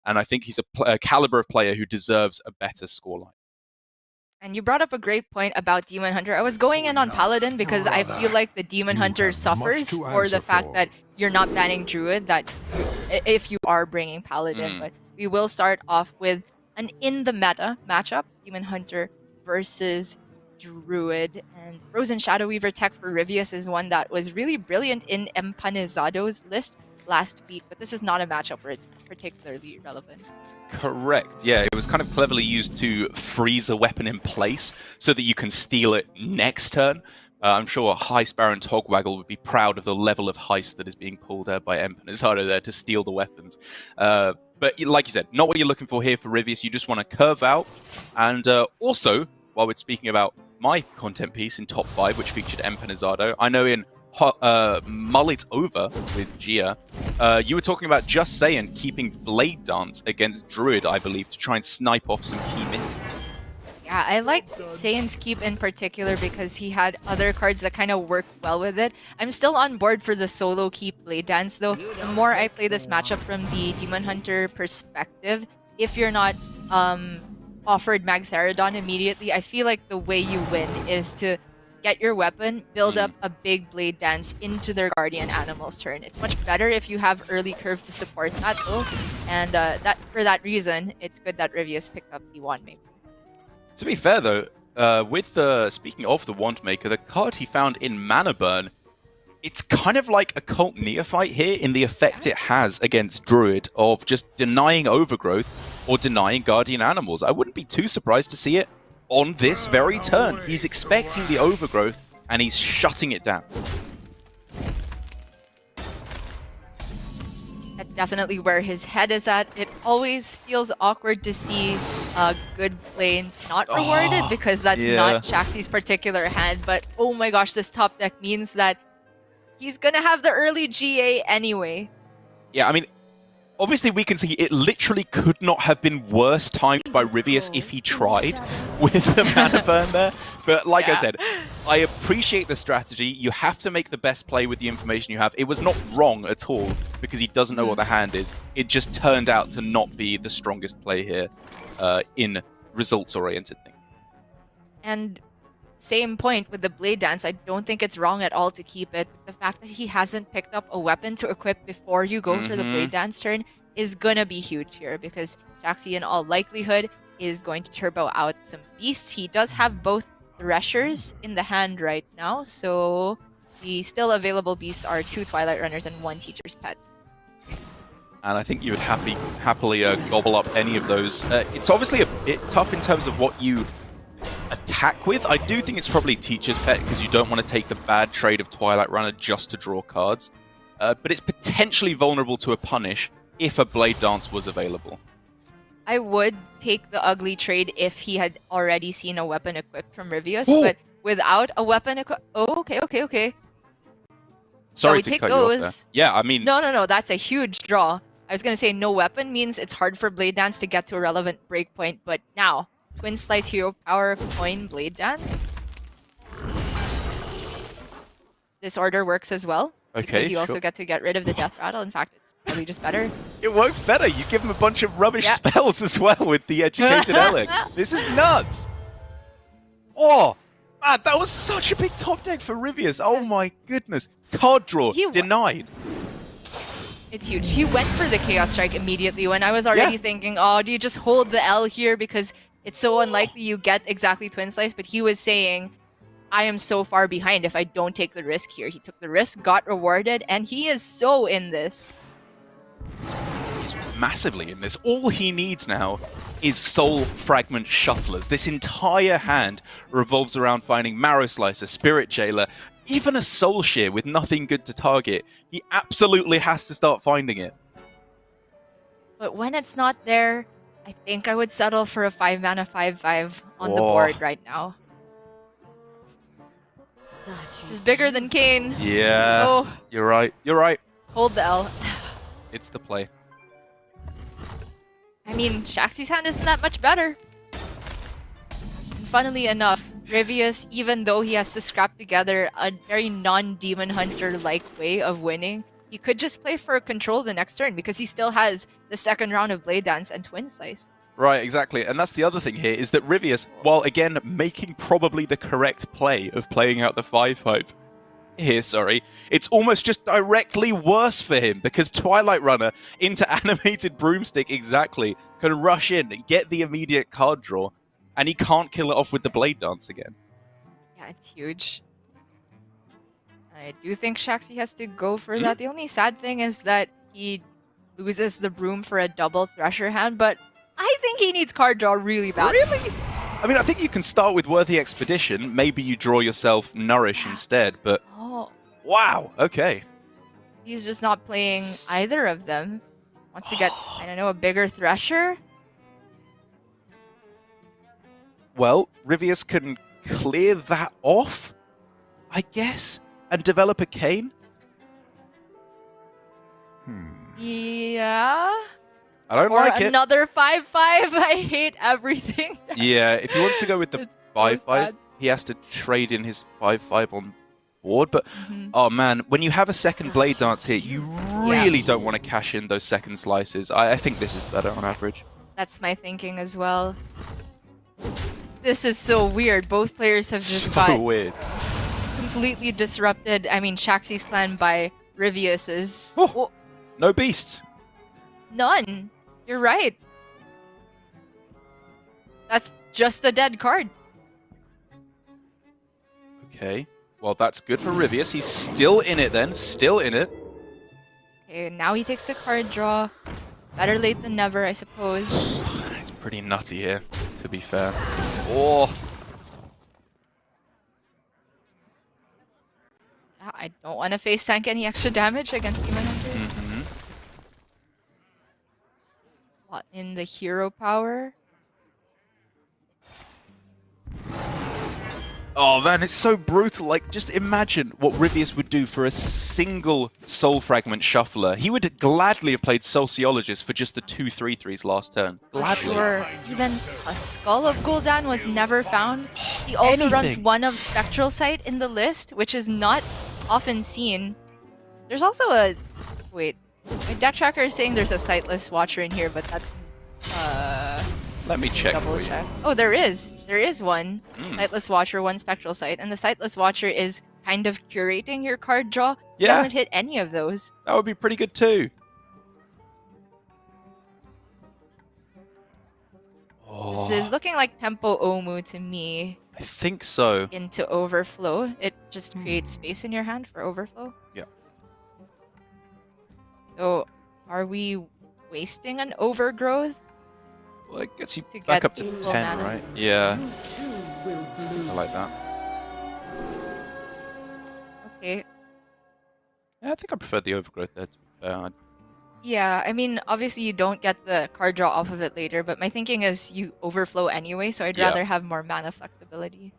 and I think he's a caliber of player who deserves a better scoreline. And you brought up a great point about Demon Hunter. I was going in on Paladin because I feel like the Demon Hunter suffers for the fact that you're not banning Druid, that if you are bringing Paladin. But we will start off with an in-the-meta matchup, Demon Hunter versus Druid. And Frozen Shadow Weaver tech for Ryvius is one that was really brilliant in Empanizado's list last week, but this is not a matchup where it's particularly relevant. Correct, yeah. It was kind of cleverly used to freeze a weapon in place so that you can steal it next turn. I'm sure Heist Baron Togwaggle would be proud of the level of heist that is being pulled by Empanizado there to steal the weapons. But like you said, not what you're looking for here for Ryvius. You just want to curve out. And also, while we're speaking about my content piece in top 5, which featured Empanizado, I know in Mull It Over with Gia, you were talking about just saying keeping Blade Dance against Druid, I believe, to try and snipe off some key minions. Yeah, I like Saiyan's Keep in particular because he had other cards that kind of work well with it. I'm still on board for the solo Keep Blade Dance though. The more I play this matchup from the Demon Hunter perspective, if you're not offered Magtheridon immediately, I feel like the way you win is to get your weapon, build up a big Blade Dance into their Guardian Animal's turn. It's much better if you have early curve to support that though, and for that reason, it's good that Ryvius picked up the Wand Maker. To be fair though, speaking of the Wand Maker, the card he found in Mana Burn, it's kind of like a Cult Neophyte here in the effect it has against Druid of just denying Overgrowth or denying Guardian Animals. I wouldn't be too surprised to see it on this very turn. He's expecting the Overgrowth and he's shutting it down. That's definitely where his head is at. It always feels awkward to see a good play not rewarded because that's not Shaxy's particular hand. But oh my gosh, this top deck means that he's gonna have the early GA anyway. Yeah, I mean, obviously we can see it literally could not have been worse timed by Ryvius if he tried with the Mana Burn there. But like I said, I appreciate the strategy. You have to make the best play with the information you have. It was not wrong at all because he doesn't know what the hand is. It just turned out to not be the strongest play here in results-oriented thing. And same point with the Blade Dance. I don't think it's wrong at all to keep it. The fact that he hasn't picked up a weapon to equip before you go for the Blade Dance turn is gonna be huge here because Shaxy in all likelihood is going to turbo out some beasts. He does have both Threshers in the hand right now, so the still available beasts are 2 Twilight Runners and 1 Teacher's Pet. And I think you would happily gobble up any of those. It's obviously a bit tough in terms of what you attack with. I do think it's probably Teacher's Pet because you don't want to take the bad trade of Twilight Runner just to draw cards. But it's potentially vulnerable to a punish if a Blade Dance was available. I would take the ugly trade if he had already seen a weapon equipped from Ryvius, but without a weapon equipped... Oh, okay. Sorry to cut you off there. Yeah, I mean... No, that's a huge draw. I was going to say no weapon means it's hard for Blade Dance to get to a relevant breakpoint, but now, Twin Slice Hero Power Coin Blade Dance. This order works as well, because you also get to get rid of the Death Rattle. In fact, it's probably just better. It works better. You give him a bunch of rubbish spells as well with the Educated Elec. This is nuts. Oh, man, that was such a big top deck for Ryvius. Oh my goodness. Card draw denied. It's huge. He went for the Chaos Strike immediately when I was already thinking, oh, do you just hold the L here because it's so unlikely you get exactly Twin Slice? But he was saying, I am so far behind if I don't take the risk here. He took the risk, got rewarded, and he is so in this. He's massively in this. All he needs now is Soul Fragment Shufflers. This entire hand revolves around finding Marrow Slicer, Spirit Jailer, even a Soul Shear with nothing good to target. He absolutely has to start finding it. But when it's not there, I think I would settle for a 5-mana 5/5 on the board right now. This is bigger than Kane. Yeah, you're right. You're right. Hold the L. It's the play. I mean, Shaxy's hand isn't that much better. And funnily enough, Ryvius, even though he has to scrap together a very non-Demon Hunter-like way of winning, he could just play for control the next turn because he still has the second round of Blade Dance and Twin Slice. Right, exactly. And that's the other thing here, is that Ryvius, while again making probably the correct play of playing out the 5-5 here, it's almost just directly worse for him because Twilight Runner into Animated Broomstick exactly can rush in and get the immediate card draw, and he can't kill it off with the Blade Dance again. Yeah, it's huge. I do think Shaxy has to go for that. The only sad thing is that he loses the Broom for a double Thresher hand, but I think he needs card draw really bad. Really? I mean, I think you can start with Worthy Expedition. Maybe you draw yourself Nourish instead, but... Oh. Wow, okay. He's just not playing either of them. Wants to get, I don't know, a bigger Thresher? Well, Ryvius can clear that off, I guess, and develop a Cane? Yeah? I don't Or like it. another 5-5. I hate everything. Yeah, if he wants to go with the It's 5-5, sad. he has to trade in his 5-5 on board. But, oh man, when you have a second Blade Dance here, you really don't want to cash in those second slices. I think this is better on average. That's my thinking as well. This is so weird. Both players have just got weird. completely disrupted. I mean, Shaxy's plan by Ryvius's. Oh, no beasts. None. You're right. That's just a dead card. Okay. Well, that's good for Ryvius. He's still in it then. Still in it. Okay, now he takes the card draw. Better late than never, I suppose. It's pretty nutty here, to be fair. Oh. I don't want to face tank any extra damage against Demon Hunter. What in the hero power? Oh man, it's so brutal. Like, just imagine what Ryvius would do for a single Soul Fragment Shuffler. He would gladly have played Sociologist for just the 2 3/3s last turn. Gladly. Sure. Even a Skull of Gul'dan was never found. He also runs one of Spectral Sight in the list, which is not often seen. There's also a... Wait. My deck tracker is saying there's a Sightless Watcher in here, but that's... Let me check. Double check. Oh, there is. There is one. Sightless Watcher, one Spectral Sight. And the Sightless Watcher is kind of curating your card draw. He doesn't hit any of those. That would be pretty good too. Oh. This is looking like Tempo Omu to me. I think so. Into Overflow. It just creates space in your hand for Overflow. Yeah. So, are we wasting an Overgrowth? Well, it gets you to back get up to equal 10, mana. right? Yeah. I like that. Okay. Yeah, I think I prefer the Overgrowth there, to be fair. Yeah, I mean, obviously you don't get the card draw off of it later, but my thinking is you overflow anyway, so I'd rather have more mana flexibility.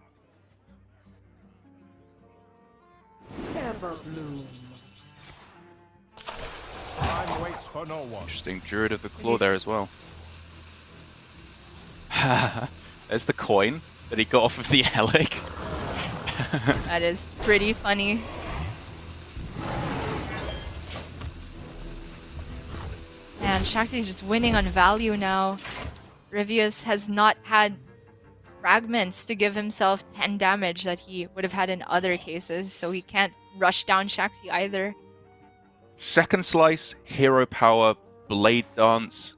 Time waits for no one. Interesting. Druid of the Claw there as well. There's the coin that he got off of the Helic. That is pretty funny. Man, Shaxy's just winning on value now. Ryvius has not had fragments to give himself 10 damage that he would have had in other cases, so he can't rush down Shaxy either. Second Slice, Hero Power, Blade Dance,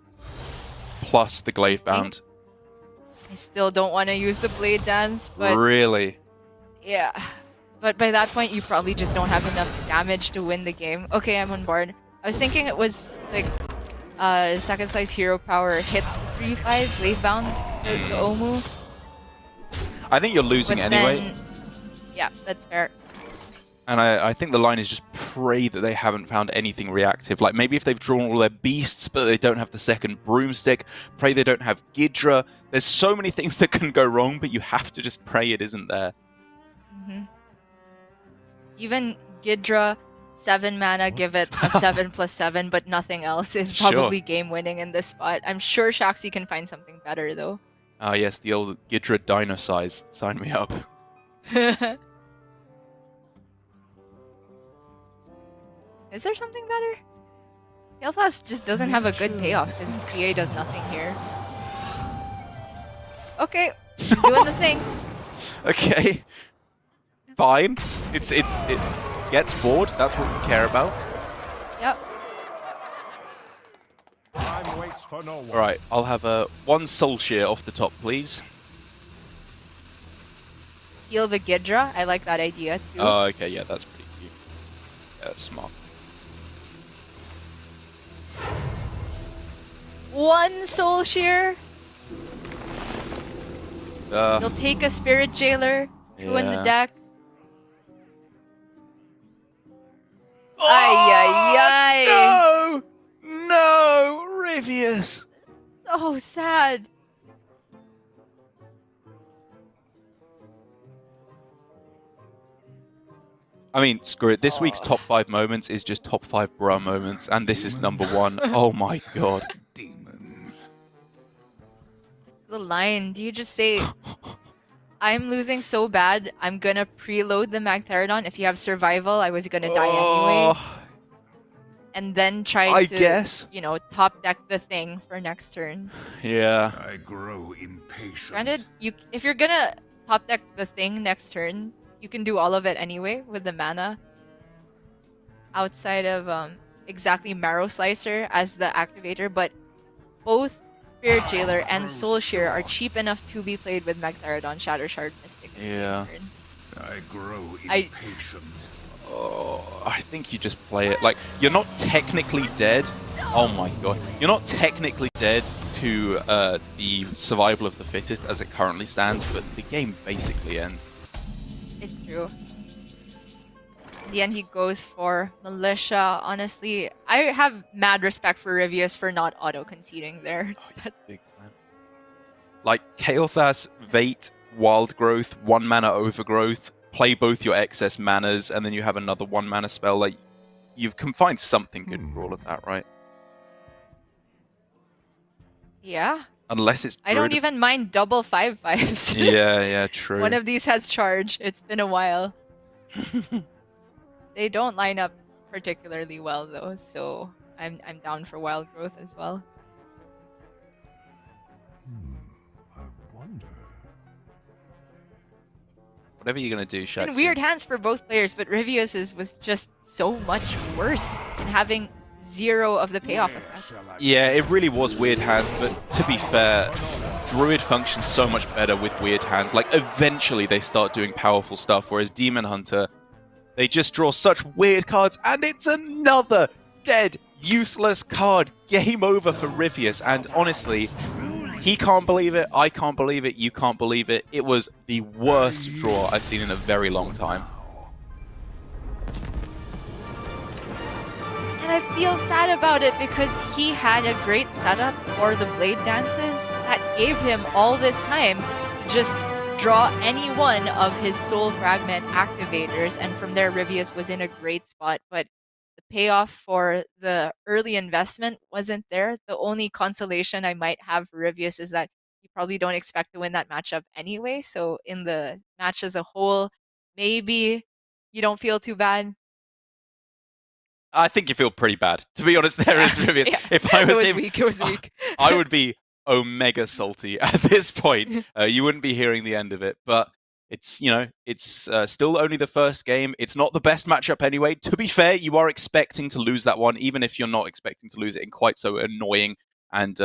plus the Glaive Bound. I still don't want to use the Blade Dance, but... Really? Yeah. But by that point, you probably just don't have enough damage to win the game. Okay, I'm on board. I was thinking it was, like, second slice hero power hit 3-5 Glaive Bound for the Omu. I think you're losing anyway. Then, yeah, that's fair. And I think the line is just pray that they haven't found anything reactive. Like, maybe if they've drawn all their beasts, but they don't have the second broomstick, pray they don't have Gidra. There's so many things that can go wrong, but you have to just pray it isn't there. Even Gidra, 7 mana, give it a 7/7, but nothing else is probably game winning in this spot. I'm sure Shaxy can find something better though. Ah, yes, the old Gidra Dino size. Sign me up. Is there something better? Kael'thas just doesn't have a good payoff because GA does nothing here. Okay, he's doing the thing. Okay. Fine. It gets bored. That's what we care about. Yep. Time waits for no one. All right. I'll have one Soul Shear off the top, please. Heal the Gidra. I like that idea too. Oh, okay. Yeah, that's pretty cute. Yeah, that's smart. One Soul Shear. You'll take a Spirit Jailer. Two in the Yeah. deck. Oh, Ay, no! No! Ryvius! So sad. I mean, screw it. This week's top 5 moments is just top 5 bra moments, and this is number 1. Oh my god. Demons. The line. Do you just say, I'm losing so bad, I'm gonna preload the Magtheridon. If you have survival, I was gonna die anyway. And then try I to, guess. you know, top deck the thing for next turn. Yeah. I grow impatient. Granted, if you're gonna top deck the thing next turn, you can do all of it anyway with the mana. Outside of exactly Marrow Slicer as the activator, but both Spirit Jailer and Soul Shear are cheap enough to be played with Magtheridon, Shatter Shard, Mystic. Yeah. I grow I- impatient. Oh, I think you just play it. Like, you're not technically dead. Oh my god. You're not technically dead to the survival of the fittest as it currently stands, but the game basically ends. It's true. In the end, he goes for Militia. Honestly, I have mad respect for Ryvius for not auto-conceding there. Oh, yeah, big time. Like, Kael'thas, Vate, Wild Growth, 1 mana Overgrowth, play both your excess manas, and then you have another 1 mana spell. Like, you can find something good for all of that, right? Yeah. Unless it's I don't Druid- even mind double 5/5s. Yeah, true. One of these has charge. It's been a while. They don't line up particularly well though, so I'm down for Wild Growth as well. I wonder. Whatever you're gonna do, Shaxy. In weird hands for both players, but Ryvius's was just so much worse in having 0 of the payoff effect. Yeah, it really was weird hands, but to be fair, Druid functions so much better with weird hands. Like, eventually they start doing powerful stuff, whereas Demon Hunter, they just draw such weird cards, and it's another dead, useless card. Game over for Ryvius, and honestly, he can't believe it, I can't believe it, you can't believe it. It was the worst draw I've seen in a very long time. And I feel sad about it because he had a great setup for the Blade Dances that gave him all this time to just draw any one of his Soul Fragment activators, and from there Ryvius was in a great spot, but the payoff for the early investment wasn't there. The only consolation I might have for Ryvius is that you probably don't expect to win that matchup anyway, so in the match as a whole, maybe you don't feel too bad. I think you feel pretty bad. To be honest, there is Ryvius. Yeah. If I was it was him, weak. It was weak. I would be omega salty at this point. You wouldn't be hearing the end of it, but it's, you know, it's still only the first game. It's not the best matchup anyway. To be fair, you are expecting to lose that one, even if you're not expecting to lose it in quite so annoying and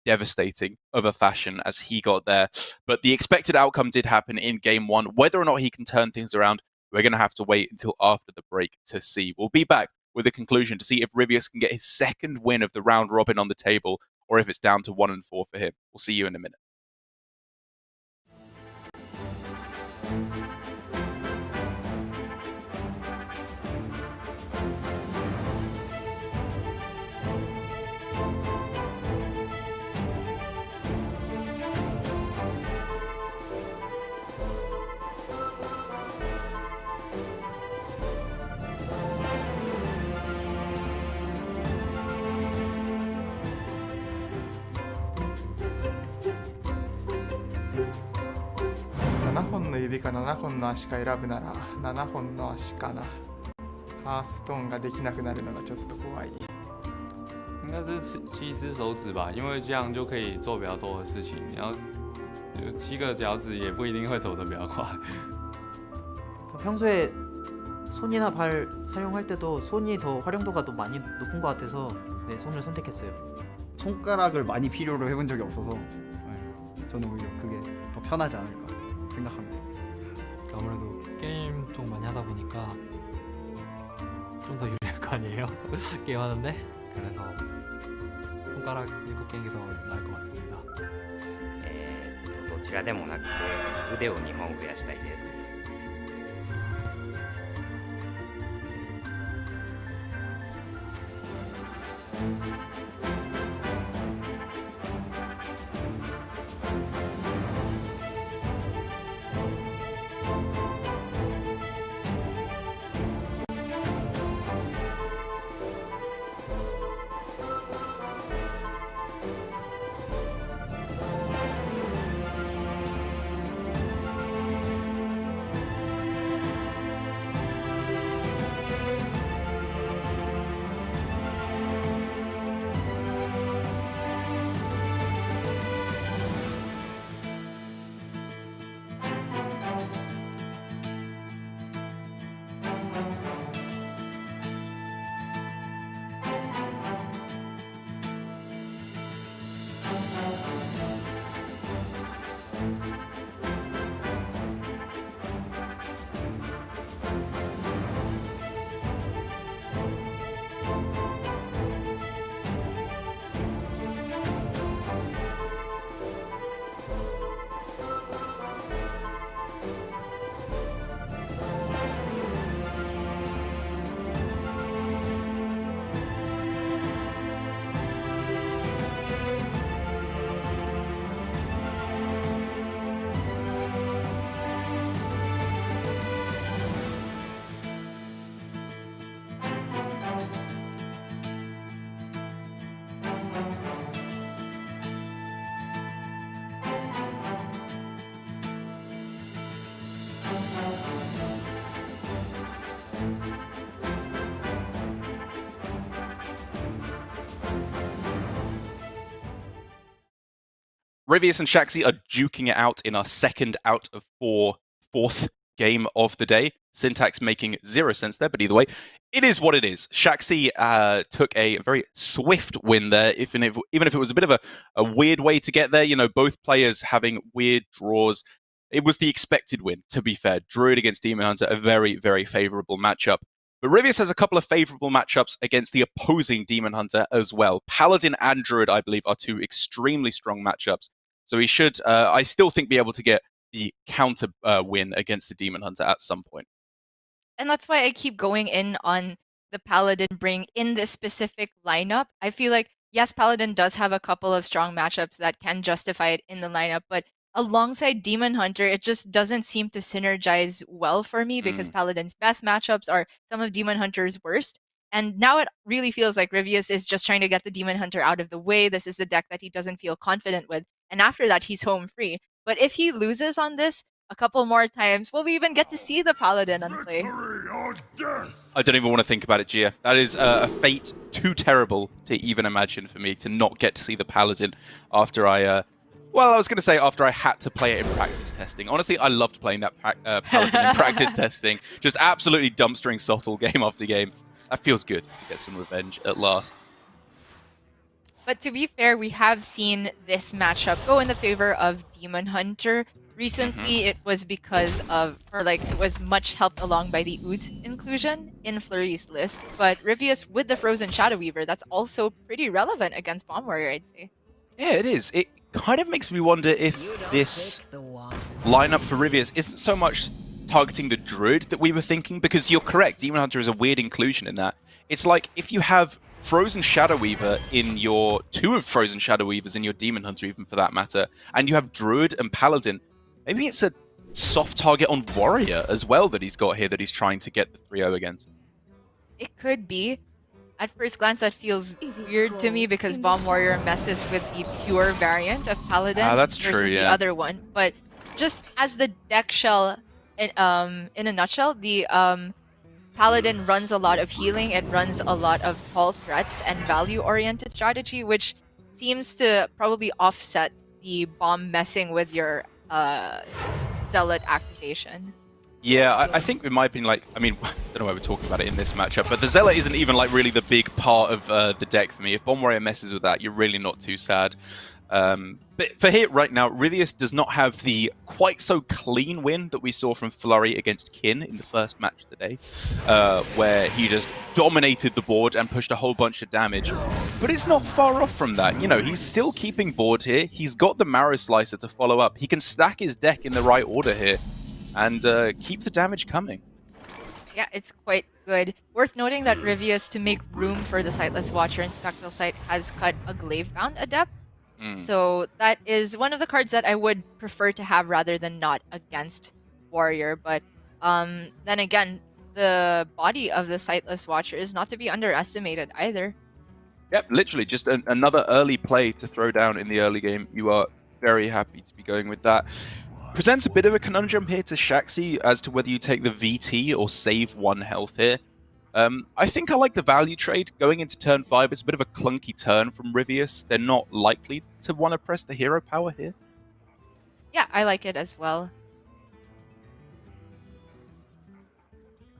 devastating of a fashion as he got there. But the expected outcome did happen in game 1. Whether or not he can turn things around, we're going to have to wait until after the break to see. We'll be back with a conclusion to see if Ryvius can get his second win of the round robin on the table, or if it's down to 1 and 4 for him. We'll see you in a minute. $7本の指か7本の足か選ぶなら7本の足かな。ハーストーンができなくなるのがちょっと怖い。应该是7只手指吧，因为这样就可以做比较多的事情。然后7个脚趾也不一定会走得比较快。 평소에 손이나 발 사용할 때도 손이 더 활용도가 더 많이 높은 것 같아서 네, 손을 선택했어요. 손가락을 많이 필요로 해본 적이 없어서 저는 오히려 그게 더 편하지 않을까 생각합니다. 아무래도 게임 쪽 많이 하다 보니까 좀 더 유리할 거 아니에요? 게임하는데? 그래서 손가락 7개인 게 더 나을 것 같습니다. どちらでもなくて腕を2本増やしたいです。 Ryvius and Shaxy are duking it out in our second out of fourth game of the day. Syntax making 0 sense there, but either way, it is what it is. Shaxy took a very swift win there, even if it was a bit of a weird way to get there. You know, both players having weird draws. It was the expected win, to be fair. Druid against Demon Hunter, a very, very favorable matchup. But Ryvius has a couple of favorable matchups against the opposing Demon Hunter as well. Paladin and Druid, I believe, are two extremely strong matchups. So he should, I still think, be able to get the counter win against the Demon Hunter at some point. And that's why I keep going in on the Paladin bring in this specific lineup. I feel like, yes, Paladin does have a couple of strong matchups that can justify it in the lineup, but alongside Demon Hunter, it just doesn't seem to synergize well for me because Paladin's best matchups are some of Demon Hunter's worst. And now it really feels like Ryvius is just trying to get the Demon Hunter out of the way. This is the deck that he doesn't feel confident with. And after that, he's home free. But if he loses on this a couple more times, will we even get to see the Paladin on play? I don't even want to think about it, Gia. That is a fate too terrible to even imagine for me to not get to see the Paladin after I... well, I was going to say after I had to play it in practice testing. Honestly, I loved playing that Paladin in practice testing. Just absolutely dumpstering Sottle game after game. That feels good to get some revenge at last. But to be fair, we have seen this matchup go in the favor of Demon Hunter. Recently, it was because of, or like, it was much helped along by the Ooze inclusion in Flurry's list. But Ryvius with the Frozen Shadow Weaver, that's also pretty relevant against Bomb Warrior, I'd say. Yeah, it is. It kind of makes me wonder if this lineup for Ryvius isn't so much targeting the Druid that we were thinking, because you're correct, Demon Hunter is a weird inclusion in that. It's like if you have Frozen Shadow Weaver in your... two of Frozen Shadow Weavers in your Demon Hunter, even for that matter, and you have Druid and Paladin, maybe it's a soft target on Warrior as well that he's got here that he's trying to get the 3-0 against. It could be. At first glance, that feels weird to me because Bomb Warrior messes with the pure variant of Paladin that's versus true, yeah. the other one. But just as the deck shell, in a nutshell, the Paladin runs a lot of healing, it runs a lot of tall threats and value-oriented strategy, which seems to probably offset the bomb messing with your Zealot activation. Yeah, I think in my opinion, like, I mean, I don't know why we're talking about it in this matchup, but the Zealot isn't even like really the big part of the deck for me. If Bomb Warrior messes with that, you're really not too sad. But for here right now, Ryvius does not have the quite so clean win that we saw from Flurry against Kin in the first match of the day, where he just dominated the board and pushed a whole bunch of damage. But it's not far off from that. You know, he's still keeping board here. He's got the Marrow Slicer to follow up. He can stack his deck in the right order here and keep the damage coming. Yeah, it's quite good. Worth noting that Ryvius, to make room for the Sightless Watcher and Spectral Sight, has cut a Glaive-bound Adept. So that is one of the cards that I would prefer to have rather than not against Warrior. But then again, the body of the Sightless Watcher is not to be underestimated either. Yep, literally just another early play to throw down in the early game. You are very happy to be going with that. Presents a bit of a conundrum here to Shaxy as to whether you take the VT or save 1 health here. I think I like the value trade. Going into turn 5, it's a bit of a clunky turn from Ryvius. They're not likely to want to press the hero power here. Yeah, I like it as well.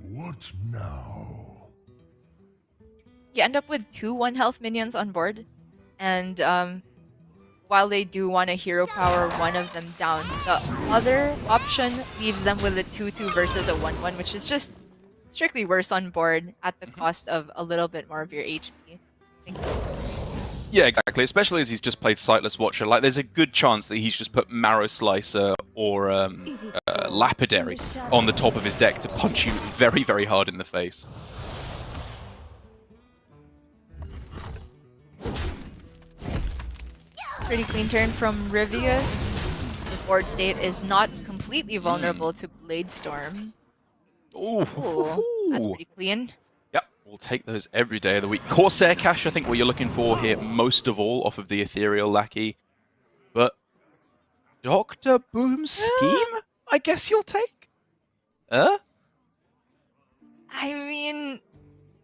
What now? You end up with 2 1 health minions on board, and while they do want a hero power one of them down, the other option leaves them with a 2-2 versus a 1-1, which is just strictly worse on board at the cost of a little bit more of your HP. Yeah, exactly. Especially as he's just played Sightless Watcher. Like, there's a good chance that he's just put Marrow Slicer or Lapidary on the top of his deck to punch you very, very hard in the face. Pretty clean turn from Ryvius. The board state is not completely vulnerable to Blade Storm. Ooh. That's pretty clean. Yep, we'll take those every day of the week. Corsair Cash, I think what you're looking for here most of all off of the Ethereal Lackey. But Dr. Boom's scheme, I guess you'll take? I mean,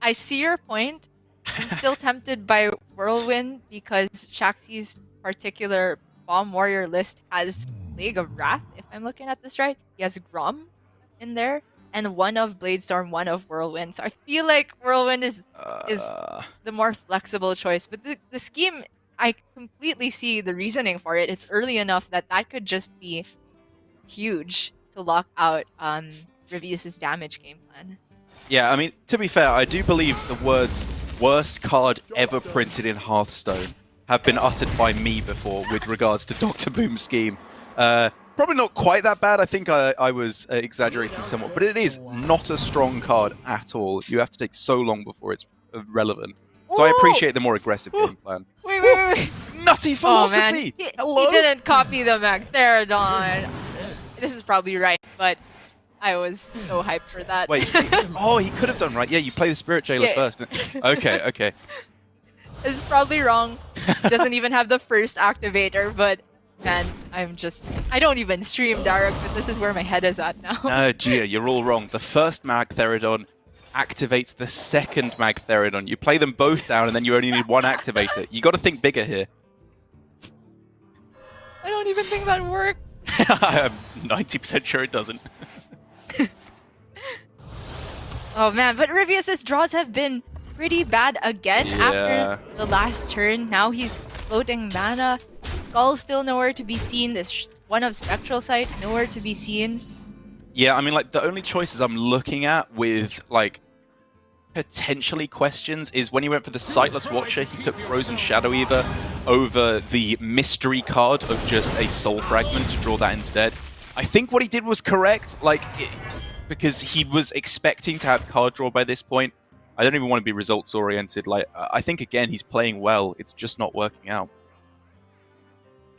I see your point. I'm still tempted by Whirlwind because Shaxy's particular Bomb Warrior list has Plague of Wrath, if I'm looking at this right. He has Grom in there, and 1 of Bladestorm, 1 of Whirlwind. So I feel like Whirlwind is the more flexible choice. But the scheme, I completely see the reasoning for it. It's early enough that that could just be huge to lock out Ryvius' damage game plan. Yeah, I mean, to be fair, I do believe the words worst card ever printed in Hearthstone have been uttered by me before with regards to Dr. Boom's scheme. Probably not quite that bad. I think I was exaggerating somewhat, but it is not a strong card at all. You have to take so long before it's relevant. So I appreciate the more aggressive game plan. Wait. Nutty philosophy! Oh, man. Hello? He didn't copy the Magtheridon. This is probably right, but I was so hyped for that. Wait, he could have done right. Yeah, you play the Spirit Jailer first. Okay. It's probably wrong. He doesn't even have the first activator, but man, I don't even stream Dark, but this is where my head is at now. No, Gia, you're all wrong. The first Magtheridon activates the second Magtheridon. You play them both down, and then you only need 1 activator. You got to think bigger here. I don't even think that works. I'm 90% sure it doesn't. Oh man, but Ryvius' draws have been pretty bad again after the last turn. Now he's floating mana. Skull's still nowhere to be seen. This 1 of Spectral Sight nowhere to be seen. Yeah, I mean, like, the only choices I'm looking at with, like, potentially questions is when he went for the Sightless Watcher, he took Frozen Shadow Eater over the mystery card of just a Soul Fragment to draw that instead. I think what he did was correct, like, because he was expecting to have card draw by this point. I don't even want to be results-oriented. Like, I think, again, he's playing well. It's just not working out.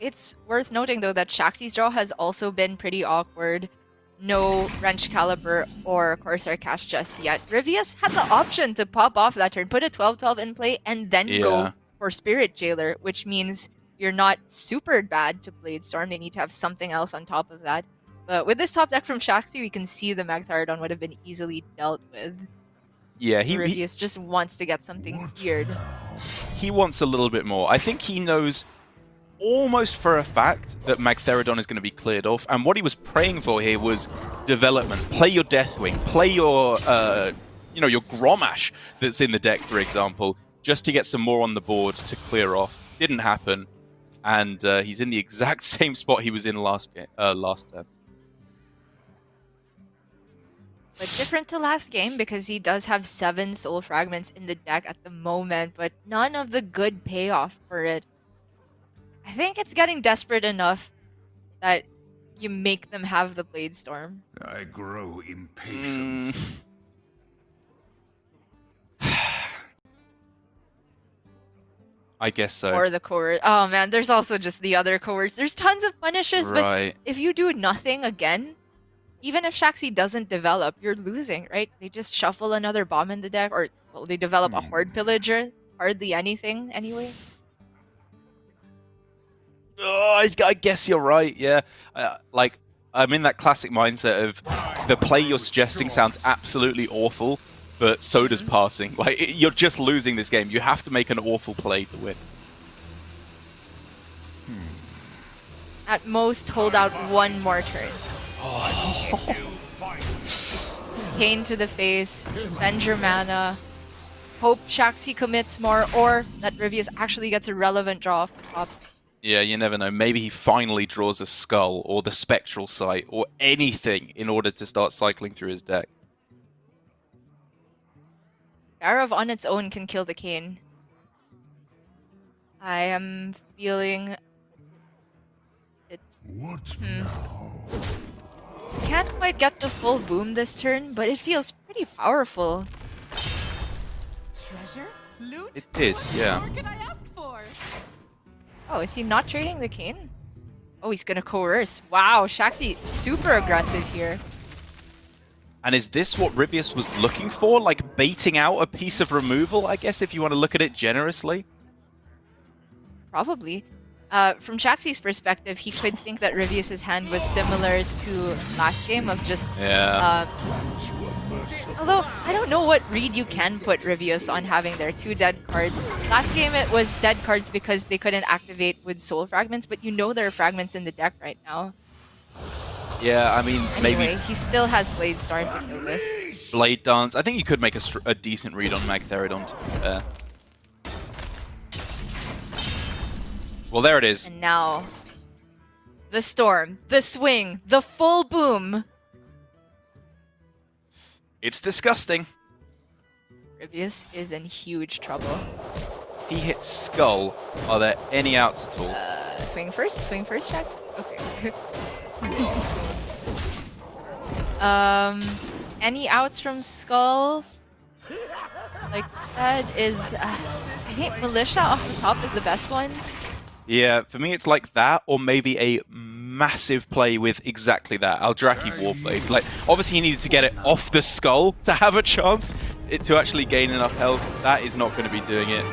It's worth noting, though, that Shaxy's draw has also been pretty awkward. No Wrench Caliber or Corsair Cash just yet. Ryvius had the option to pop off that turn, put a 12-12 in play, and then go for Spirit Jailer, which means you're not super bad to Bladestorm. They need to have something else on top of that. But with this top deck from Shaxy, we can see the Magtheridon would have been easily dealt with. Yeah, he Ryvius just wants to get something weird. he wants a little bit more. I think he knows almost for a fact that Magtheridon is going to be cleared off, and what he was praying for here was development. Play your Deathwing, play your your Grommash that's in the deck, for example, just to get some more on the board to clear off. Didn't happen, and he's in the exact same spot he was in last turn. But different to last game because he does have 7 soul fragments in the deck at the moment, but none of the good payoff for it. I think it's getting desperate enough that you make them have the Blade Storm. I grow impatient. I guess so. Or the coerce. Oh man, there's also just the other coerce. There's tons of punishes, Right. but if you do nothing again, even if Shaxy doesn't develop, you're losing, right? They just shuffle another bomb in the deck, or well, they develop a Horde Pillager. Hardly anything, anyway. Oh, I guess you're right, yeah. Like, I'm in that classic mindset of the play you're suggesting sounds absolutely awful, but so does passing. Like, you're just losing this game. You have to make an awful play to win. At most, hold out one more turn. Pain to the face, spend your mana, hope Shaxy commits more, or that Ryvius actually gets a relevant draw off the top. Yeah, you never know. Maybe he finally draws a skull or the spectral sight or anything in order to start cycling through his deck. Barav on its own can kill the Kayn. I am feeling it's can't quite get the full boom this turn, but it feels pretty powerful. Treasure? Loot? It did, yeah. What more can I ask for? Oh, is he not trading the Kayn? Oh, he's gonna coerce. Wow, Shaxy super aggressive here. And is this what Ryvius was looking for? Like baiting out a piece of removal, I guess, if you want to look at it generously? Probably. From Shaxy's perspective, he could think that Ryvius' hand was similar to last game of just... although, I don't know what read you can put Ryvius on having their 2 dead cards. Last game it was dead cards because they couldn't activate with soul fragments, but you know there are fragments in the deck right now. Yeah, I mean, Anyway, maybe he still has Blade Storm to kill this. Blade Dance. I think you could make a decent read on Magtheridon, to be fair. Well, there it is. And now, the storm, the swing, the full boom. It's disgusting. Ryvius is in huge trouble. If he hits Skull, are there any outs at all? Swing first, Jack. Okay. Any outs from Skull? Like that is, I think Militia off the top is the best one. Yeah, for me it's like that, or maybe a massive play with exactly that, Aldraki Warblade. Like, obviously he needed to get it off the Skull to have a chance to actually gain enough health. That is not going to be doing it.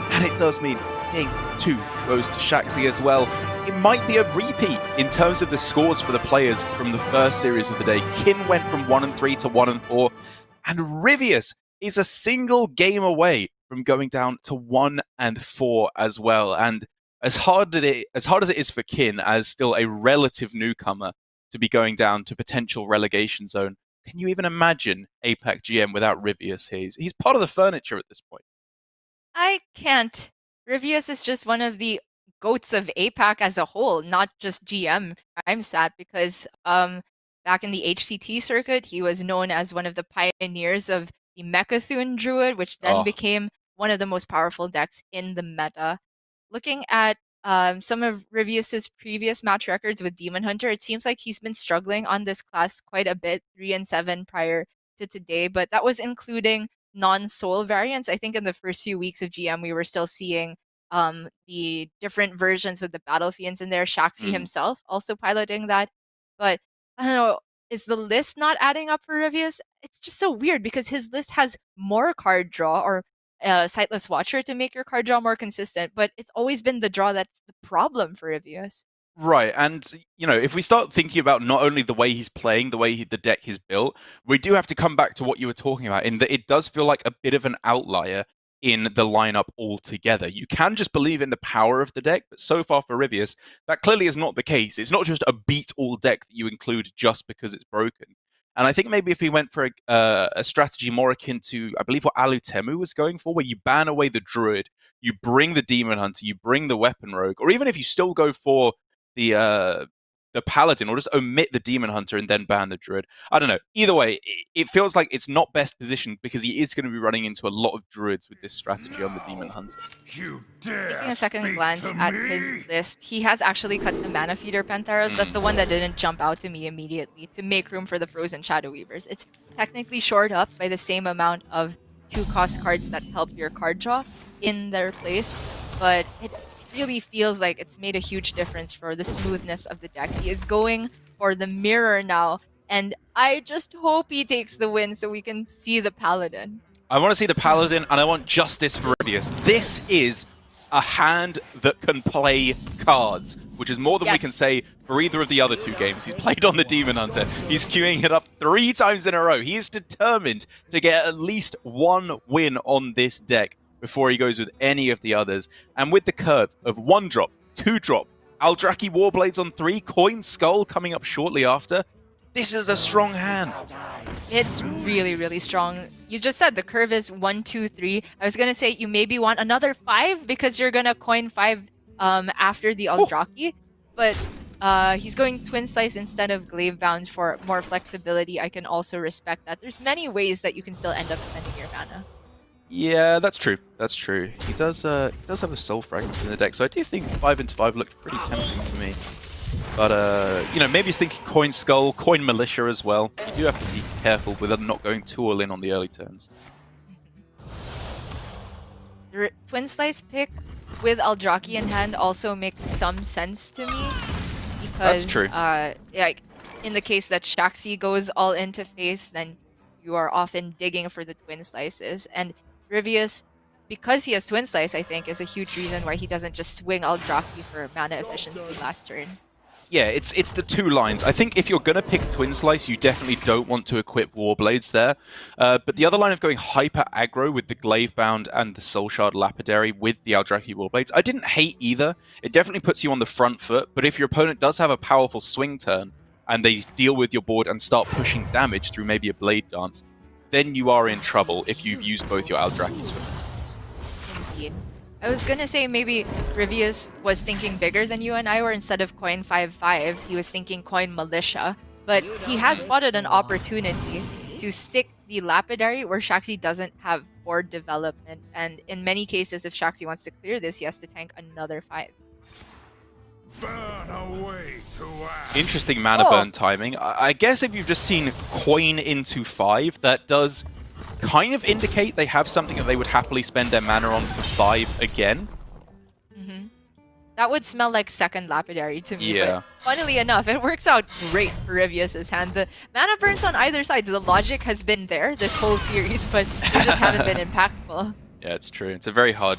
And it does mean King 2 goes to Shaxy as well. It might be a repeat in terms of the scores for the players from the first series of the day. Kin went from 1-3 to 1-4, and Ryvius is a single game away from going down to 1-4 as well. And as hard as it is for Kin, as still a relative newcomer, to be going down to potential relegation zone, can you even imagine APAC GM without Ryvius? He's part of the furniture at this point. I can't. Ryvius is just one of the goats of APAC as a whole, not just GM. I'm sad because back in the HCT circuit, he was known as one of the pioneers of the Mechathune Druid, which then became one of the most powerful decks in the meta. Looking at some of Ryvius's previous match records with Demon Hunter, it seems like he's been struggling on this class quite a bit, 3-7 prior to today, but that was including non-soul variants. I think in the first few weeks of GM, we were still seeing the different versions with the Battle Fiends in there, Shaxy himself also piloting that. But I don't know, is the list not adding up for Ryvius? It's just so weird because his list has more card draw or Sightless Watcher to make your card draw more consistent, but it's always been the draw that's the problem for Ryvius. Right, and if we start thinking about not only the way he's playing, the way the deck is built, we do have to come back to what you were talking about, in that it does feel like a bit of an outlier in the lineup altogether. You can just believe in the power of the deck, but so far for Ryvius, that clearly is not the case. It's not just a beat-all deck that you include just because it's broken. And I think maybe if he went for a strategy more akin to, I believe, what Alutemu was going for, where you ban away the Druid, you bring the Demon Hunter, you bring the Weapon Rogue, or even if you still go for the Paladin, or just omit the Demon Hunter and then ban the Druid. I don't know. Either way, it feels like it's not best positioned because he is going to be running into a lot of Druids with this strategy on the Demon Hunter. Taking a second glance at his list, he has actually cut the Mana Feeder Pantheras. That's the one that didn't jump out to me immediately to make room for the Frozen Shadow Weavers. It's technically shored up by the same amount of 2-cost cards that help your card draw in their place, but it really feels like it's made a huge difference for the smoothness of the deck. He is going for the mirror now, and I just hope he takes the win so we can see the Paladin. I want to see the Paladin, and I want justice for Ryvius. This is a hand that can play cards, which is more than we can say for either of the other two games. He's played on the Demon Hunter. He's queuing it up 3 times in a row. He is determined to get at least one win on this deck before he goes with any of the others. And with the curve of 1-drop, 2-drop, Aldraki Warblades on 3, Coin Skull coming up shortly after, this is a strong hand. It's really, really strong. You just said the curve is 1, 2, 3. I was going to say you maybe want another 5 because you're going to coin 5 after the Aldraki. But he's going Twin Slice instead of Glaive Bound for more flexibility. I can also respect that. There's many ways that you can still end up spending your mana. Yeah, that's true. That's true. He does have the Soul Fragments in the deck, so I do think 5 into 5 looked pretty tempting to me. But, maybe he's thinking Coin Skull, Coin Militia as well. You do have to be careful with not going too all in on the early turns. The Twin Slice pick with Aldraki in hand also makes some sense to me. Because, That's true. Like, in the case that Shaxy goes all into face, then you are often digging for the Twin Slices. And Ryvius, because he has Twin Slice, I think, is a huge reason why he doesn't just swing Aldraki for mana efficiency last turn. Yeah, it's the 2 lines. I think if you're going to pick Twin Slice, you definitely don't want to equip Warblades there. But the other line of going hyper aggro with the Glaive Bound and the Soul Shard Lapidary with the Aldraki Warblades, I didn't hate either. It definitely puts you on the front foot, but if your opponent does have a powerful swing turn, and they deal with your board and start pushing damage through maybe a Blade Dance, then you are in trouble if you've used both your Aldraki swings. Indeed. I was gonna say maybe Ryvius was thinking bigger than you and I were. Instead of coin 5/5, he was thinking coin Militia. But he has spotted an opportunity to stick the Lapidary where Shaxy doesn't have board development. And in many cases, if Shaxy wants to clear this, he has to tank another 5. Interesting mana burn timing. I guess if you've just seen coin into 5, that does kind of indicate they have something that they would happily spend their mana on for 5 again. That would smell like second Lapidary to me. Yeah. But funnily enough, it works out great for Ryvius' hand. The mana burns on either side. The logic has been there this whole series, but they just haven't been impactful. Yeah, it's true. It's a very hard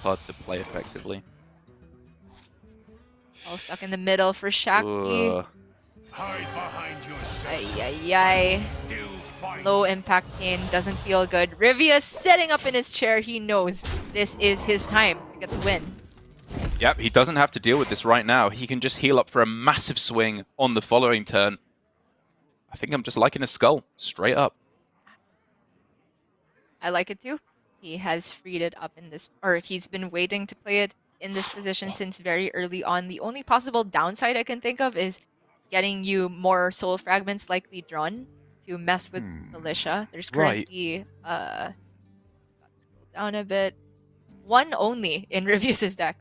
card to play effectively. All stuck in the middle for Shaxy. Ay. Low impact pain doesn't feel good. Ryvius sitting up in his chair. He knows this is his time to get the win. Yep, he doesn't have to deal with this right now. He can just heal up for a massive swing on the following turn. I think I'm just liking his skull, straight up. I like it too. He has freed it up in this, or he's been waiting to play it in this position since very early on. The only possible downside I can think of is getting you more soul fragments likely drawn to mess with Militia. There's currently, let's scroll down a bit, 1 only in Ryvius' deck.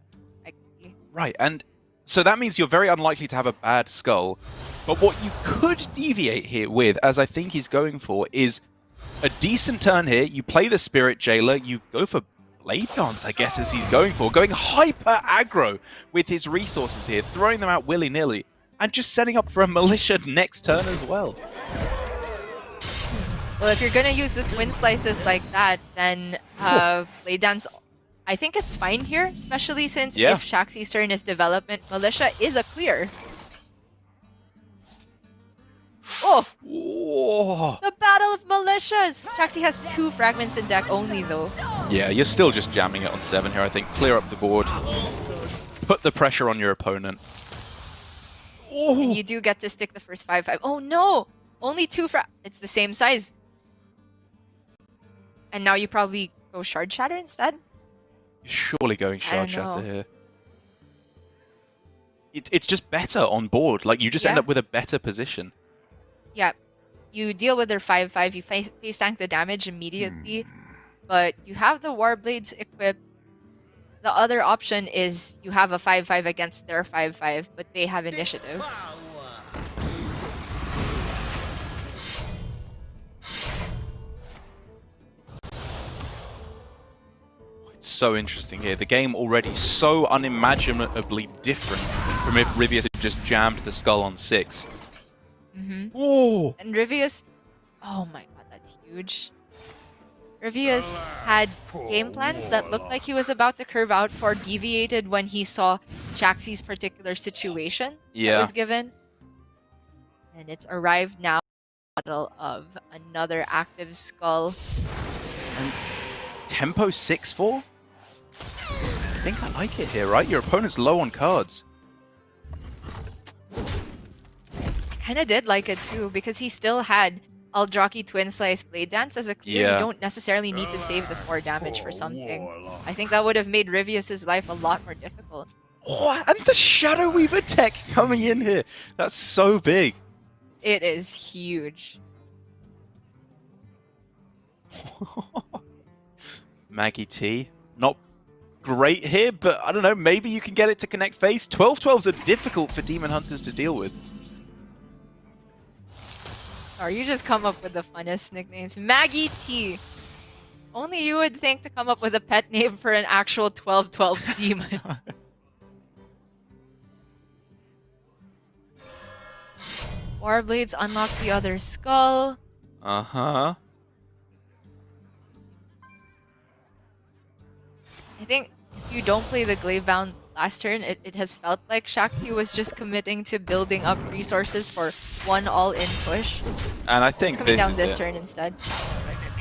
Right, and so that means you're very unlikely to have a bad skull. But what you could deviate here with, as I think he's going for, is a decent turn here. You play the Spirit Jailer, you go for Blade Dance, I guess, as he's going for. Going hyper aggro with his resources here, throwing them out willy-nilly, and just setting up for a Militia next turn as well. Well, if you're going to use the Twin Slices like that, then Blade Dance I think it's fine here, especially since Yeah. if Shaxy's turn is development, Militia is a clear. Oh! Oh. The Battle of Militias! Shaxy has 2 fragments in deck only, though. Yeah, you're still just jamming it on 7 here, I think. Clear up the board. Put the pressure on your opponent. Oh. And you do get to stick the first 5/5. Oh no! Only 2 It's the same size. And now you probably go Shard Shatter instead? You're surely going Shard I don't Shatter know. here. It's just better on board. Like, you just end Yeah. up with a better position. Yeah. You deal with their 5/5, you face tank the damage immediately, but you have the Warblades equipped. The other option is you have a 5/5 against their 5/5, but they have initiative. It's so interesting here. The game already so unimaginably different from if Ryvius had just jammed the skull on 6. Oh! And Ryvius, oh my god, that's huge. Ryvius had game plans that looked like he was about to curve out for deviated when he saw Shaxy's particular situation that Yeah. was given. And it's arrived now. Battle of another active skull. And tempo 6-4? I think I like it here, right? Your opponent's low on cards. I kind of did like it too because he still had Eldrazi Twin Slice Blade Dance as a clear. Yeah. You don't necessarily need to save the 4 damage for something. I think that would have made Ryvius' life a lot more difficult. Oh, and the Shadow Weaver tech coming in here. That's so big. It is huge. Maggie T. Not great here, but I don't know, maybe you can get it to connect face. 12-12s are difficult for Demon Hunters to deal with. Or you just come up with the funnest nicknames. Maggie T. Only you would think to come up with a pet name for an actual 12-12 demon. Warblades unlock the other skull. Uh-huh. I think if you don't play the Glavebound last turn, it has felt like Shaxy was just committing to building up resources for one all-in push. And I It's think coming this down is this it. turn instead.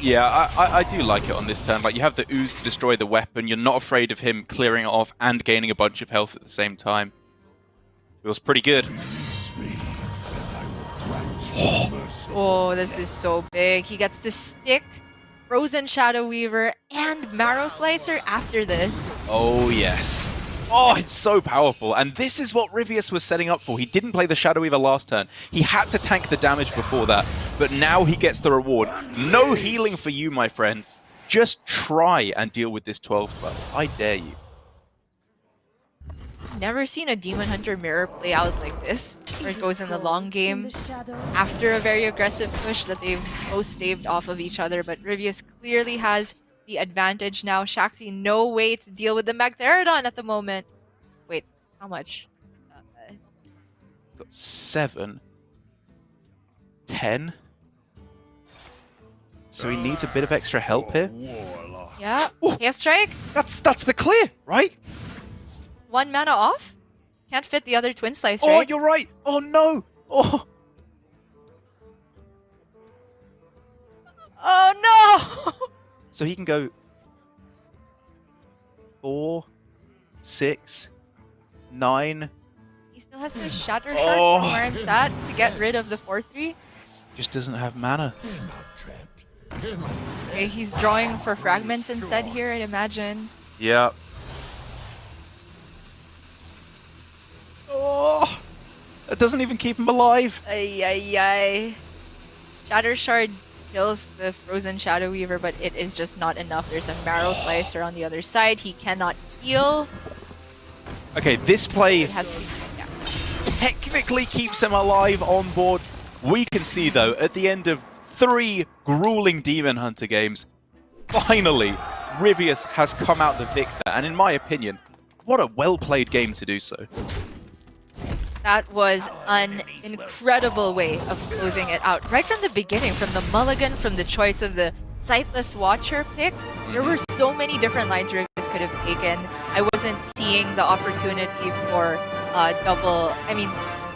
Yeah, I do like it on this turn. Like, you have the Ooze to destroy the weapon. You're not afraid of him clearing it off and gaining a bunch of health at the same time. Feels pretty good. Oh, this is so big. He gets to stick Frozen Shadow Weaver and Marrow Slicer after this. Oh, yes. Oh, it's so powerful. And this is what Ryvius was setting up for. He didn't play the Shadow Weaver last turn. He had to tank the damage before that. But now he gets the reward. No healing for you, my friend. Just try and deal with this 12-12. I dare you. Never seen a Demon Hunter mirror play out like this, where it goes in the long game after a very aggressive push that they've both staved off of each other. But Ryvius clearly has the advantage now. Shaxy, no way to deal with the Magtheridon at the moment. Wait, how much? Got 7. 10. So he needs a bit of extra help here. Yeah, Oh. Chaos Strike? That's the clear, right? 1 mana off? Can't fit the other Twin Slice, Oh, right? you're right. Oh, no. Oh. Oh no! So he can go 4, 6, 9. He still has to Shatter Shard Oh. from where I'm sat to get rid of the 4/3. Just doesn't have mana. Okay, he's drawing for fragments instead here, I'd imagine. Yeah. Oh, that doesn't even keep him alive. Ay, ay, ay. Shatter Shard kills the Frozen Shadow Weaver, but it is just not enough. There's a Marrow Slicer on the other side. He cannot heal. Okay, this play It has to be... Yeah. technically keeps him alive on board. We can see, though, at the end of 3 grueling Demon Hunter games, finally, Ryvius has come out the victor. And in my opinion, what a well-played game to do so. That was an incredible way of closing it out. Right from the beginning, from the mulligan, from the choice of the Sightless Watcher pick, there were so many different lines Ryvius could have taken. I wasn't seeing the opportunity for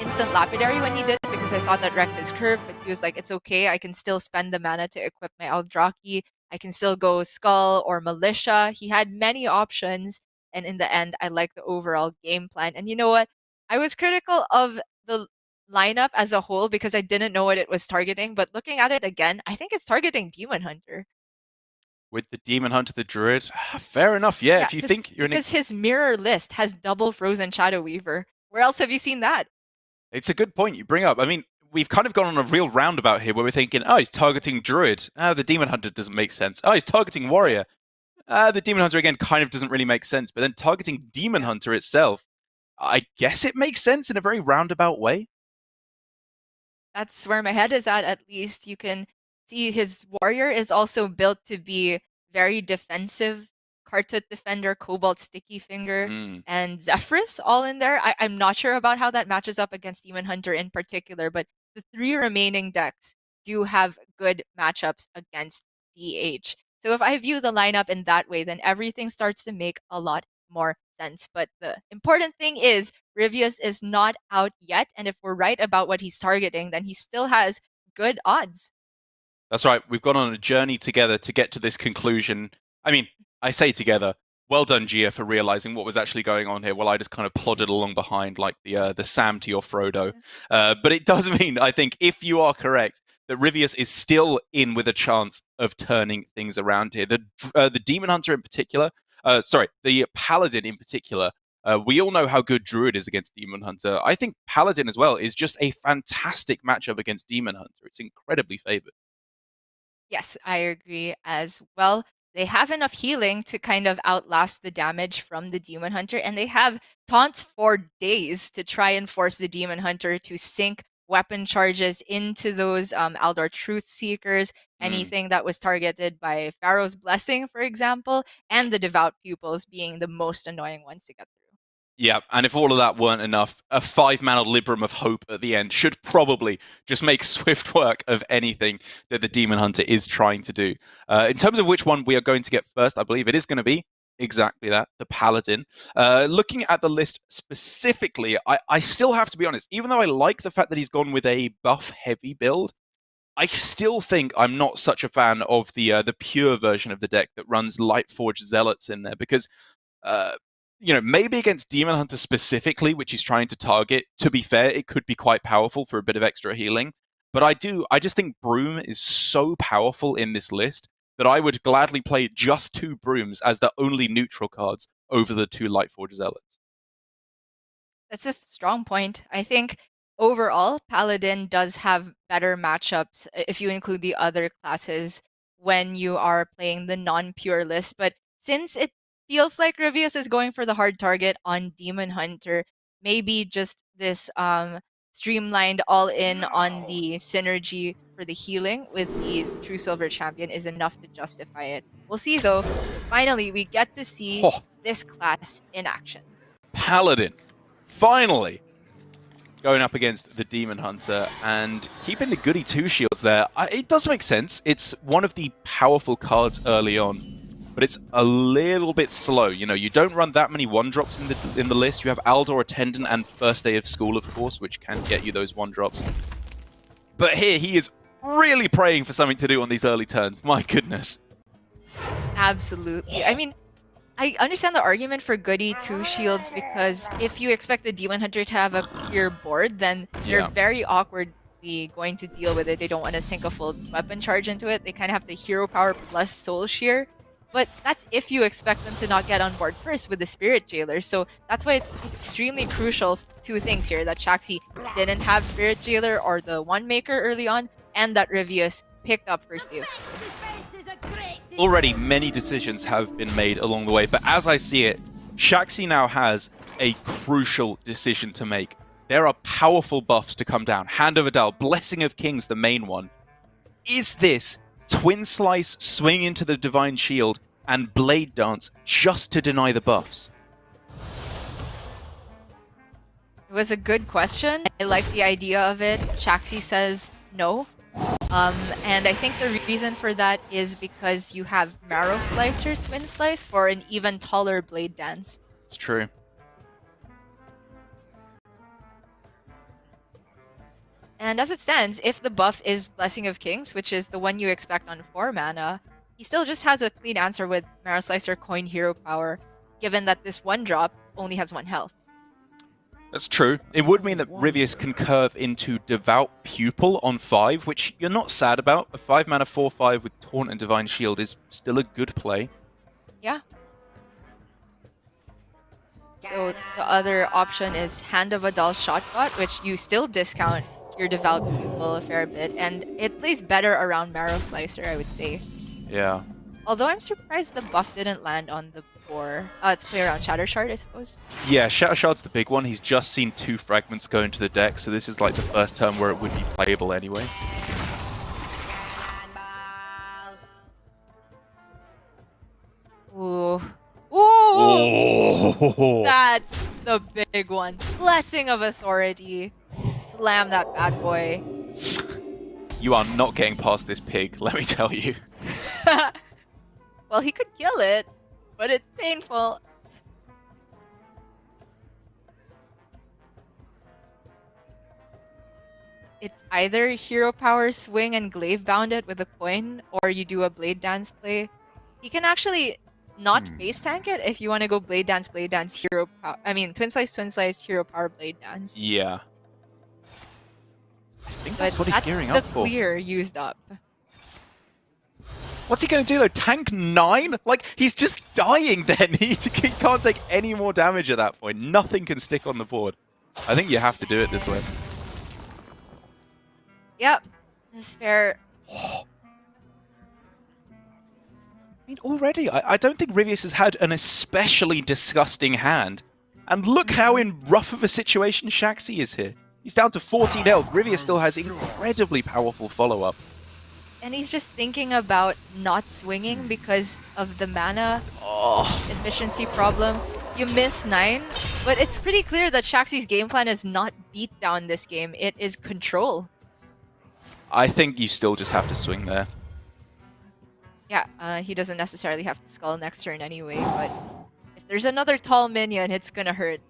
instant lapidary when he did it because I thought that wrecked his curve, but he was like, it's okay, I can still spend the mana to equip my Eldraki. I can still go Skull or Militia. He had many options, and in the end, I like the overall game plan. And you know what? I was critical of the lineup as a whole because I didn't know what it was targeting, but looking at it again, I think it's targeting Demon Hunter. With the Demon Hunter, the Druid, fair enough. Yeah, if you think you're because his mirror list has double Frozen Shadow Weaver. Where else have you seen that? It's a good point you bring up. I mean, we've kind of gone on a real roundabout here where we're thinking, oh, he's targeting Druid. The Demon Hunter doesn't make sense. Oh, he's targeting Warrior. The Demon Hunter, again, kind of doesn't really make sense. But then targeting Demon Hunter itself, I guess it makes sense in a very roundabout way. That's where my head is at least. You can see his Warrior is also built to be very defensive. Kartut Defender, Cobalt Sticky Finger, and Zephrys all in there. I'm not sure about how that matches up against Demon Hunter in particular, but the 3 remaining decks do have good matchups against DH. So if I view the lineup in that way, then everything starts to make a lot more sense. But the important thing is Ryvius is not out yet, and if we're right about what he's targeting, then he still has good odds. That's right. We've gone on a journey together to get to this conclusion. I mean, I say together, well done, Gia, for realizing what was actually going on here, while I just kind of plodded along behind like the Sam to your Frodo. But it does mean, I think, if you are correct, that Ryvius is still in with a chance of turning things around here. The Demon Hunter in particular, the Paladin in particular, we all know how good Druid is against Demon Hunter. I think Paladin as well is just a fantastic matchup against Demon Hunter. It's incredibly favored. Yes, I agree as well. They have enough healing to kind of outlast the damage from the Demon Hunter, and they have taunts for days to try and force the Demon Hunter to sink weapon charges into those Aldor Truth Seekers, anything that was targeted by Pharaoh's Blessing, for example, and the Devout Pupils being the most annoying ones to get through. Yeah, and if all of that weren't enough, a 5-mana Libram of Hope at the end should probably just make swift work of anything that the Demon Hunter is trying to do. In terms of which one we are going to get first, I believe it is going to be exactly that, the Paladin. Looking at the list specifically, I still have to be honest, even though I like the fact that he's gone with a buff-heavy build, I still think I'm not such a fan of the pure version of the deck that runs Lightforged Zealots in there, because maybe against Demon Hunter specifically, which he's trying to target, to be fair, it could be quite powerful for a bit of extra healing. But I just think Broom is so powerful in this list that I would gladly play just 2 Brooms as the only neutral cards over the 2 Lightforged Zealots. That's a strong point. I think overall, Paladin does have better matchups if you include the other classes when you are playing the non-pure list. But since it feels like Ryvius is going for the hard target on Demon Hunter, maybe just this streamlined all-in on the synergy for the healing with the True Silver Champion is enough to justify it. We'll see, though. Finally, we get to see this class in action. Paladin, finally, going up against the Demon Hunter and keeping the Goody 2 shields there. It does make sense. It's one of the powerful cards early on, but it's a little bit slow. You don't run that many 1-drops in the list. You have Aldor Attendant and First Day of School, of course, which can get you those 1-drops. But here, he is really praying for something to do on these early turns. My goodness. Absolutely. I mean, I understand the argument for Goody 2 shields because if you expect the Demon Hunter to have a pure board, then they're very awkwardly going to deal with it. They don't want to sink a full weapon charge into it. They kind of have the hero power plus soul shear. But that's if you expect them to not get on board first with the Spirit Jailer. So that's why it's extremely crucial, 2 things here, that Shaxy didn't have Spirit Jailer or the One Maker early on, and that Ryvius picked up First Day of School. Already many decisions have been made along the way, but as I see it, Shaxy now has a crucial decision to make. There are powerful buffs to come down. Hand of Adal, Blessing of Kings, the main one. Is this Twin Slice, swing into the Divine Shield, and Blade Dance just to deny the buffs? It was a good question. I like the idea of it. Shaxy says no. And I think the reason for that is because you have Marrow Slicer Twin Slice for an even taller Blade Dance. It's true. And as it stands, if the buff is Blessing of Kings, which is the one you expect on 4 mana, he still just has a clean answer with Marrow Slicer Coin Hero Power, given that this 1-drop only has 1 health. That's true. It would mean that Ryvius can curve into Devout Pupil on 5, which you're not sad about. A 5-mana 4/5 with Taunt and Divine Shield is still a good play. Yeah. So the other option is Hand of a Dull Shotbot, which you still discount your Devout Pupil a fair bit, and it plays better around Marrow Slicer, I would say. Yeah. Although I'm surprised the buff didn't land on the 4. To play around Shatter Shard, I suppose. Yeah, Shatter Shard's the big one. He's just seen 2 fragments go into the deck, so this is like the first turn where it would be playable anyway. Ooh. Ooh! Oh! That's the big one. Blessing of Authority. Slam that bad boy. You are not getting past this pig, let me tell you. Well, he could kill it, but it's painful. It's either Hero Power Swing and Glaive Bound it with a coin, or you do a Blade Dance play. You can actually not face tank it if you want to go Blade Dance, Hero Power. I mean, Twin Slice, Hero Power, Blade Dance. Yeah. I think that's But what he's gearing up for. the clear used up. What's he going to do though? Tank 9? Like, he's just dying then. He can't take any more damage at that point. Nothing can stick on the board. I think you have to do it this way. Yep, that's fair. I mean, already, I don't think Ryvius has had an especially disgusting hand. And look how in rough of a situation Shaxy is here. He's down to 14 health. Ryvius still has incredibly powerful follow-up. And he's just thinking about not swinging because of the mana efficiency problem. You miss 9, but it's pretty clear that Shaxy's game plan is not beat down this game. It is control. I think you still just have to swing there. Yeah, he doesn't necessarily have to skull next turn anyway, but if there's another tall minion, it's gonna hurt.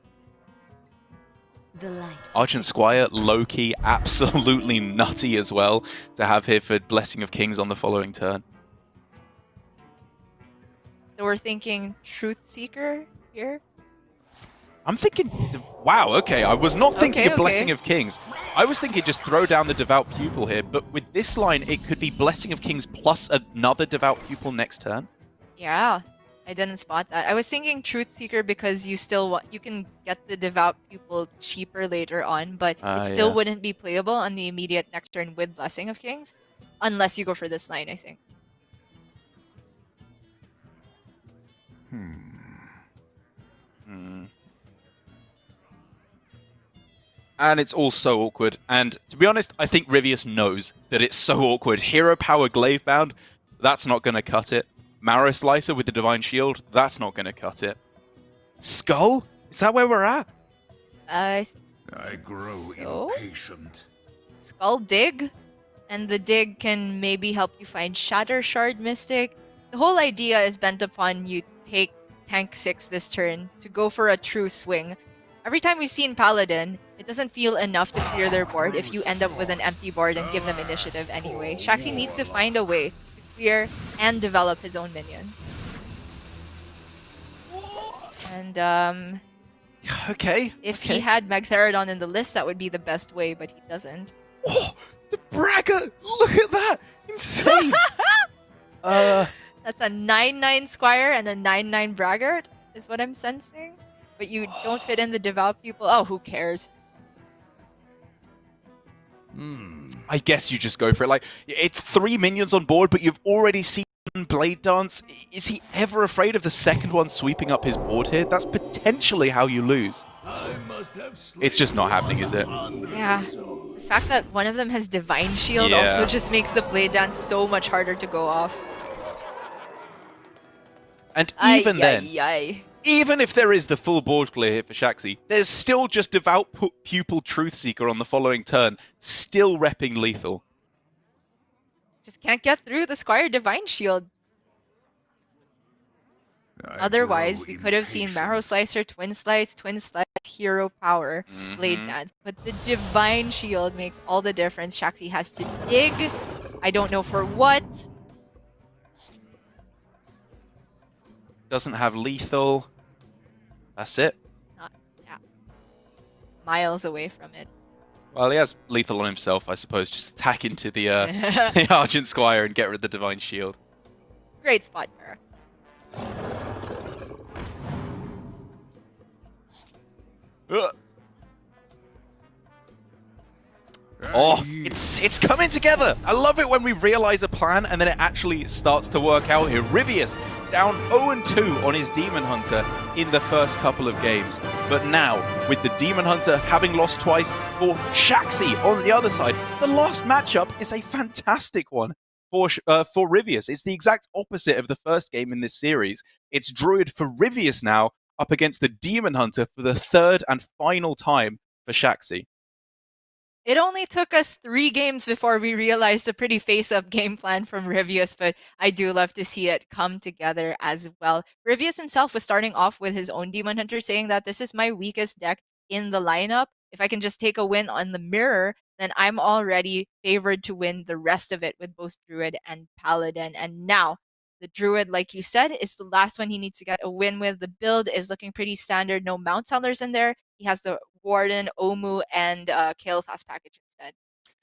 Argent Squire, low-key, absolutely nutty as well to have here for Blessing of Kings on the following turn. So we're thinking Truth Seeker here? I'm thinking, wow, okay, I was not thinking Okay, of Blessing okay. of Kings. I was thinking just throw down the Devout Pupil here, but with this line, it could be Blessing of Kings plus another Devout Pupil next turn. Yeah, I didn't spot that. I was thinking Truth Seeker because you can get the Devout Pupil cheaper later on, but it still yeah. wouldn't be playable on the immediate next turn with Blessing of Kings, unless you go for this line, I think. And it's all so awkward. And to be honest, I think Ryvius knows that it's so awkward. Hero Power Glaive Bound, that's not going to cut it. Marrow Slicer with the Divine Shield, that's not going to cut it. Skull? Is that where we're at? I grow So? impatient. Skull Dig, and the Dig can maybe help you find Shatter Shard Mystic. The whole idea is bent upon you take tank 6 this turn to go for a true swing. Every time we've seen Paladin, it doesn't feel enough to clear their board if you end up with an empty board and give them initiative anyway. Shaxy needs to find a way to clear and develop his own minions. And Okay. if okay. he had Magtheridon in the list, that would be the best way, but he doesn't. Oh, the Bragger! Look at that! Insane! That's a 9/9 Squire and a 9/9 Braggart, is what I'm sensing. But you don't fit in the Devout Pupil. Oh, who cares? I guess you just go for it. Like, it's 3 minions on board, but you've already seen Blade Dance. Is he ever afraid of the second one sweeping up his board here? That's potentially how you lose. It's just not happening, is it? Yeah. The fact that one of them has Divine Shield Yeah. also just makes the Blade Dance so much harder to go off. And even then, Ay. even if there is the full board clear here for Shaxy, there's still just Devout Pupil Truth Seeker on the following turn, still repping lethal. Just can't get through the Squire Divine Shield. Otherwise, we could have seen Marrow Slicer, Twin Slice, Hero Power, Blade Dance. But the Divine Shield makes all the difference. Shaxy has to dig. I don't know for what. Doesn't have lethal. That's it. Yeah. Miles away from it. Well, he has lethal on himself, I suppose. Just attack into the, the Argent Squire and get rid of the Divine Shield. Great spot, Mara. Oh, it's coming together. I love it when we realize a plan and then it actually starts to work out here. Ryvius down 0-2 on his Demon Hunter in the first couple of games. But now, with the Demon Hunter having lost twice for Shaxy on the other side, the last matchup is a fantastic one for Ryvius. It's the exact opposite of the first game in this series. It's Druid for Ryvius now up against the Demon Hunter for the third and final time for Shaxy. It only took us 3 games before we realized a pretty face-up game plan from Ryvius, but I do love to see it come together as well. Ryvius himself was starting off with his own Demon Hunter, saying that this is my weakest deck in the lineup. If I can just take a win on the mirror, then I'm already favored to win the rest of it with both Druid and Paladin. And now, the Druid, like you said, is the last one he needs to get a win with. The build is looking pretty standard. No Mount Sellers in there. He has the Warden, Omu, and Kael'thas package instead.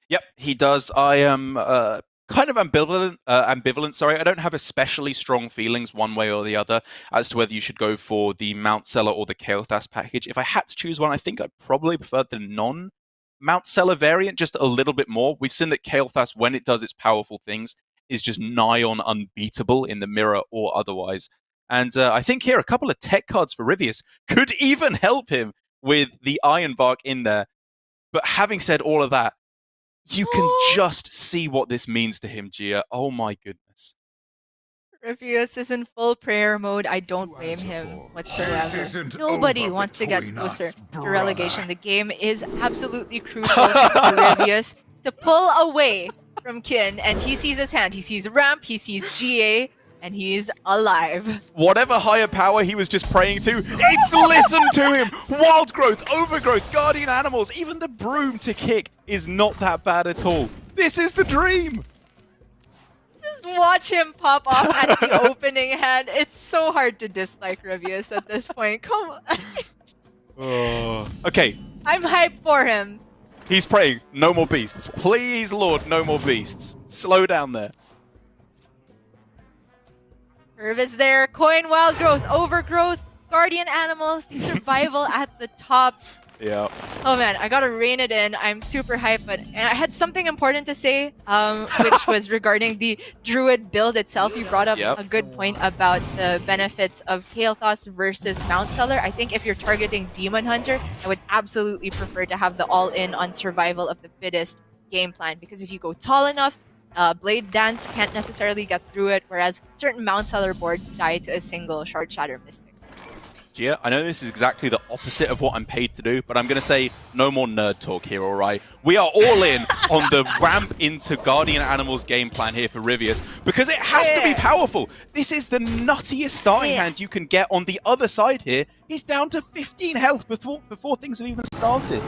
Yep, he does. I am kind of ambivalent. Sorry, I don't have especially strong feelings one way or the other as to whether you should go for the Mount Seller or the Kael'thas package. If I had to choose one, I think I'd probably prefer the non-Mount Seller variant just a little bit more. We've seen that Kael'thas, when it does its powerful things, is just nigh on unbeatable in the mirror or otherwise. And I think here a couple of tech cards for Ryvius could even help him with the Ironbark in there. But having said all of that, you can just see what this means to him, Gia. Oh my goodness. Ryvius is in full prayer mode. I don't blame him whatsoever. Nobody wants to get closer to relegation. The game is absolutely crucial for Ryvius to pull away from Kin, and he sees his hand. He sees Ramp, he sees GA, and he's alive. Whatever higher power he was just praying to, it's listened to him! Wild growth, overgrowth, guardian animals, even the broom to kick is not that bad at all. This is the dream! Just watch him pop off at the opening hand. It's so hard to dislike Ryvius at this point. Come on. Okay. I'm hyped for him. He's praying, no more beasts. Please, Lord, no more beasts. Slow down there. Curve is there. Coin, wild growth, overgrowth, guardian animals, the survival at the top. Yeah. Oh man, I gotta rein it in. I'm super hyped, but I had something important to say, which was regarding the Druid build itself. You brought up a good point about the benefits of Kael'thas versus Mount Seller. I think if you're targeting Demon Hunter, I would absolutely prefer to have the all-in on survival of the fittest game plan, because if you go tall enough, Blade Dance can't necessarily get through it, whereas certain Mount Seller boards die to a single Shard Shatter Mystic. Gia, I know this is exactly the opposite of what I'm paid to do, but I'm going to say no more nerd talk here, alright? We are all in on the ramp into Guardian Animals game plan here for Ryvius, because it has to be powerful. This is the nuttiest starting hand you can get on the other side here. He's down to 15 health before things have even started.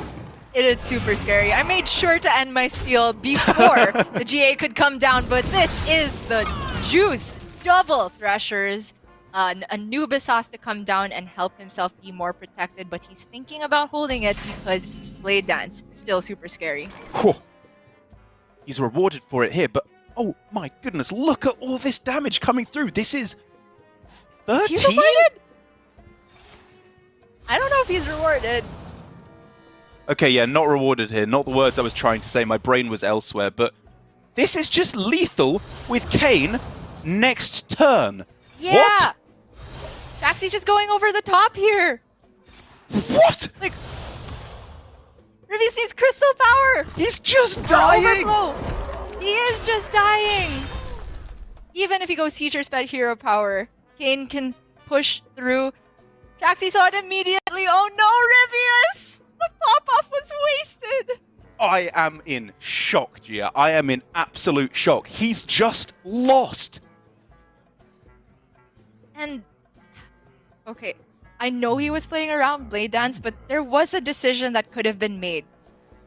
It is super scary. I made sure to end my spiel before the GA could come down, but this is the juice. Double Threshers. Anubis has to come down and help himself be more protected, but he's thinking about holding it because Blade Dance is still super scary. Whew. He's rewarded for it here, but oh my goodness, look at all this damage coming through. This is 13? I don't know if he's rewarded. Okay, yeah, not rewarded here. Not the words I was trying to say. My brain was elsewhere, but this is just lethal with Kayn next turn. Yeah. What? Shaxy's just going over the top here. What? Like, Ryvius needs crystal power. He's just dying. Overflow. He is just dying. Even if he goes Seizure Sped Hero Power, Kayn can push through. Shaxy saw it immediately. Oh no, Ryvius! The pop-off was wasted. I am in shock, Gia. I am in absolute shock. He's just lost. And okay, I know he was playing around Blade Dance, but there was a decision that could have been made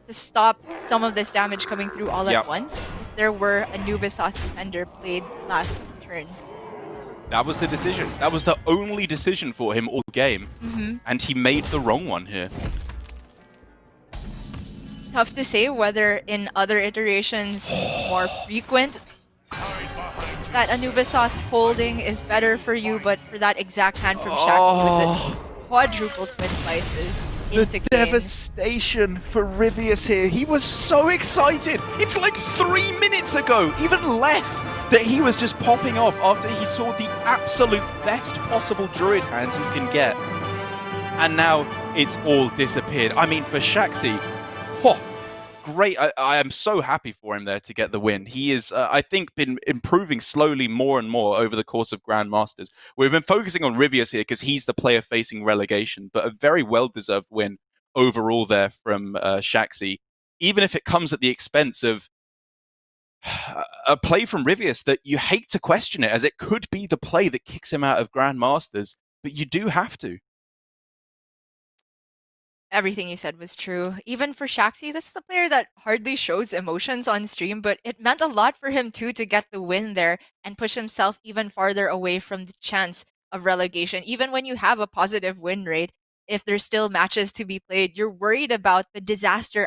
to stop some of this damage coming through all Yep. at once if there were a Nubisoft defender played last turn. That was the decision. That was the only decision for him all game. And he made the wrong one here. Tough to say whether in other iterations more frequent that Anubisoft's holding is better for you, but for that exact hand from Shaxy with the quadruple twin slices into The game. devastation for Ryvius here. He was so excited. It's like 3 minutes ago, even less, that he was just popping off after he saw the absolute best possible druid hand you can get. And now it's all disappeared. I mean, for Shaxy, great. I am so happy for him there to get the win. He is, I think, been improving slowly more and more over the course of Grandmasters. We've been focusing on Ryvius here because he's the player facing relegation, but a very well-deserved win overall there from Shaxy, even if it comes at the expense of a play from Ryvius that you hate to question it, as it could be the play that kicks him out of Grandmasters, but you do have to. Everything you said was true. Even for Shaxy, this is a player that hardly shows emotions on stream, but it meant a lot for him too to get the win there and push himself even farther away from the chance of relegation. Even when you have a positive win rate, if there's still matches to be played, you're worried about the disaster